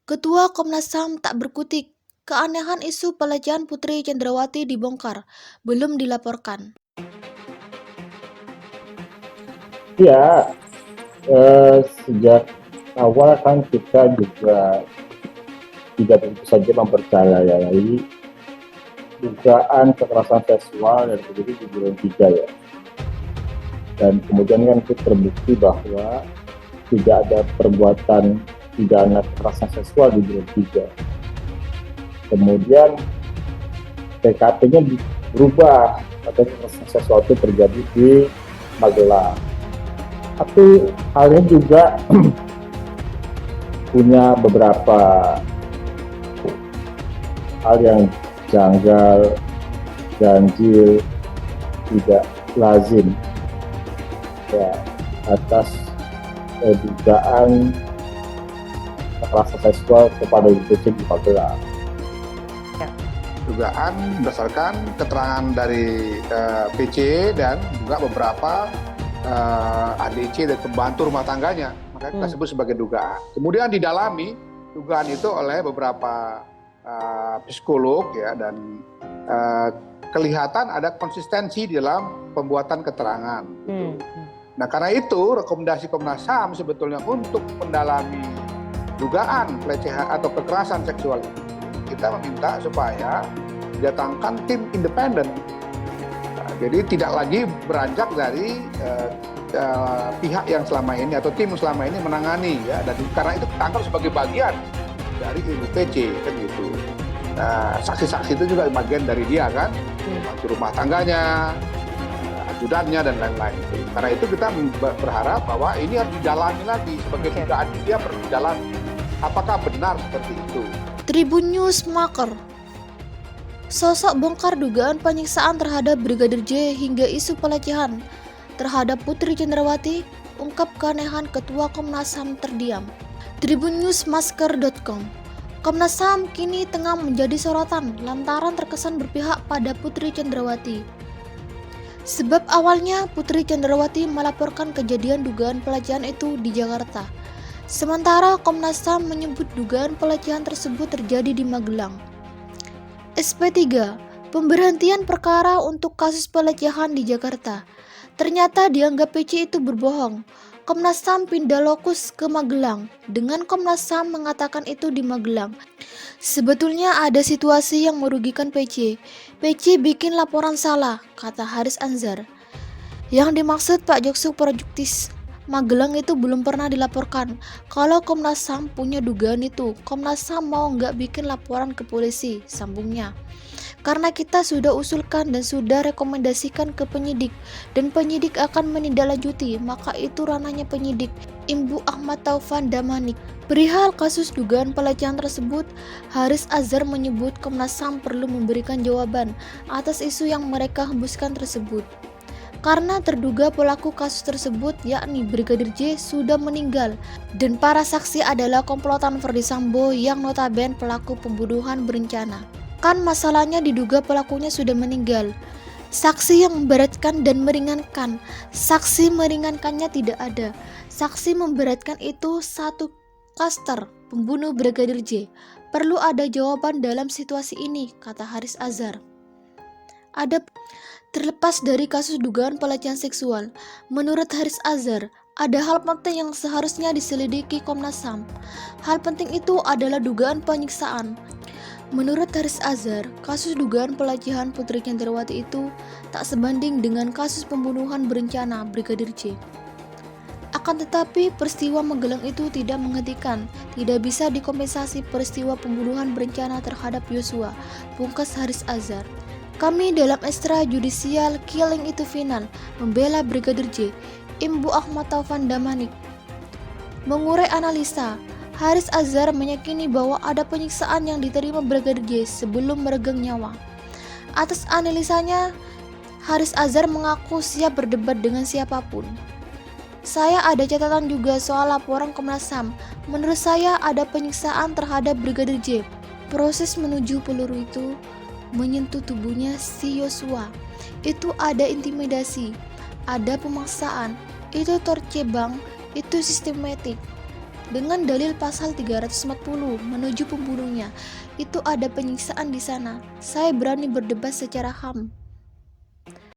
Ketua Komnas HAM tak berkutik. Keanehan isu pelecehan Putri Cendrawati dibongkar, belum dilaporkan. Ya, sejak awal kan kita juga tidak tentu saja mempercayai dugaan kekerasan seksual yang terjadi di Duren 3 ya. Dan kemudian kan itu terbukti bahwa tidak ada perbuatan pidana kekerasan seksual di Duren 3. Kemudian TKP-nya berubah, atau kekerasan seksual itu terjadi di Magelang. Tapi halnya juga punya beberapa hal yang janggal, ganjil, tidak lazim ya, atas dugaan kekerasan seksual kepada ibu di Magelang. Dugaan berdasarkan keterangan dari PC dan juga beberapa ADC dan pembantu rumah tangganya, maka kita sebut sebagai dugaan. Kemudian didalami dugaan itu oleh beberapa psikolog ya, dan kelihatan ada konsistensi di dalam pembuatan keterangan. Gitu. Nah, karena itu rekomendasi Komnas HAM sebetulnya untuk mendalami dugaan pelecehan atau kekerasan seksual ini, kita meminta supaya didatangkan tim independen. Jadi tidak lagi beranjak dari pihak yang selama ini atau tim selama ini menangani ya, dan karena itu ditangkap sebagai bagian dari ilmu PC kan gitu. Saksi-saksi itu juga bagian dari dia kan, bantu rumah tangganya, ajudannya dan lain-lain. Karena itu kita berharap bahwa ini harus didalami lagi sebagai dugaan, dia perlu didalami. Apakah benar seperti itu? Tribun News Maker. Sosok bongkar dugaan penyiksaan terhadap Brigadir J hingga isu pelecehan terhadap Putri Cendrawati, ungkap keanehan Ketua Komnas HAM terdiam. Tribunnewsmasker.com. Komnas HAM kini tengah menjadi sorotan lantaran terkesan berpihak pada Putri Cendrawati. Sebab awalnya Putri Cendrawati melaporkan kejadian dugaan pelecehan itu di Jakarta. Sementara Komnas HAM menyebut dugaan pelecehan tersebut terjadi di Magelang. SP3, pemberhentian perkara untuk kasus pelecehan di Jakarta. Ternyata dianggap PC itu berbohong. Komnas HAM pindah lokus ke Magelang, dengan Komnas HAM mengatakan itu di Magelang. Sebetulnya ada situasi yang merugikan PC. PC bikin laporan salah, kata Haris Anzar. Yang dimaksud Pak Joksu Projektis Magelang itu belum pernah dilaporkan. Kalau Komnas HAM punya dugaan itu, Komnas HAM mau nggak bikin laporan ke polisi, sambungnya. Karena kita sudah usulkan dan sudah rekomendasikan ke penyidik, dan penyidik akan menindaklanjuti, maka itu ranahnya penyidik. Ibu Ahmad Taufan Damanik. Perihal kasus dugaan pelecehan tersebut, Haris Azhar menyebut Komnas HAM perlu memberikan jawaban atas isu yang mereka hembuskan tersebut. Karena terduga pelaku kasus tersebut yakni Brigadir J sudah meninggal dan para saksi adalah komplotan Ferdy Sambo yang notabene pelaku pembunuhan berencana. Kan masalahnya diduga pelakunya sudah meninggal. Saksi yang memberatkan dan meringankan. Saksi meringankannya tidak ada. Saksi memberatkan itu satu klaster pembunuh Brigadir J. Perlu ada jawaban dalam situasi ini, kata Haris Azhar. Terlepas dari kasus dugaan pelecehan seksual, menurut Haris Azhar, ada hal penting yang seharusnya diselidiki Komnas HAM. Hal penting itu adalah dugaan penyiksaan. Menurut Haris Azhar, kasus dugaan pelecehan Putri Cendrawati itu tak sebanding dengan kasus pembunuhan berencana Brigadir J. Akan tetapi, peristiwa Magelang itu tidak menghentikan, tidak bisa dikompensasi peristiwa pembunuhan berencana terhadap Yosua, pungkas Haris Azhar. Kami dalam extrajudicial killing itu final, membela Brigadir J. Ibu Ahmad Taufan Damanik. Mengurai analisa, Haris Azhar meyakini bahwa ada penyiksaan yang diterima Brigadir J sebelum meregang nyawa. Atas analisanya, Haris Azhar mengaku siap berdebat dengan siapapun. Saya ada catatan juga soal laporan Komnas HAM. Menurut saya ada penyiksaan terhadap Brigadir J. Proses menuju peluru itu menyentuh tubuhnya si Yosua. Itu ada intimidasi, ada pemaksaan, itu torture bang, itu sistematik. dengan dalil pasal 340 menuju pembunuhnya. Itu ada penyiksaan di sana. Saya berani berdebat secara HAM.